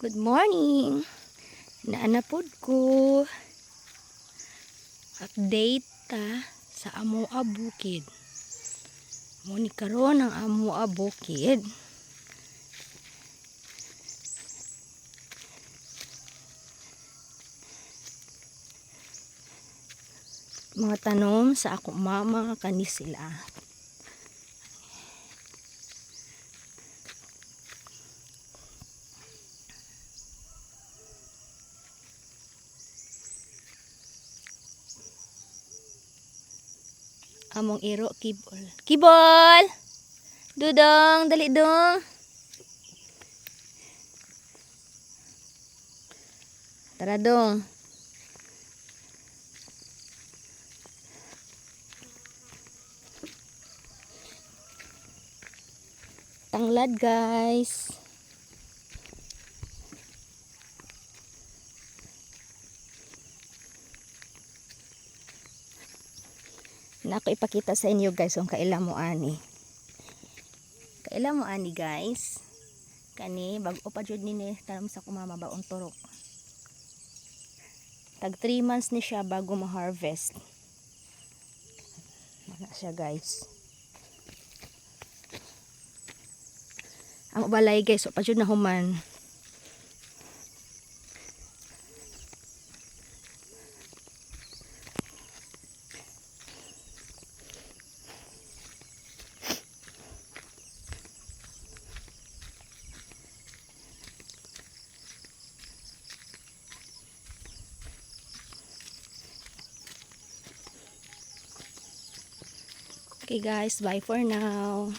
Good morning. Naanapod ko. Update ta sa Amoa Bukid. Muni karon ang Amoa Bukid. Mga tanom sa ako mama kani sila. Among iro kibol. Kibol! Dudong, dali dong. Tara dong. Tanglad guys. Na ako ipakita sa inyo guys kung kailan mo ani. Kailan mo ani guys. Kani bago pa jud nini tanom sa kumama baong turok. Tag 3 months ni siya bago ma-harvest. Wala siya guys. Ang balay guys, so pa jud na human. Okay guys, bye for now.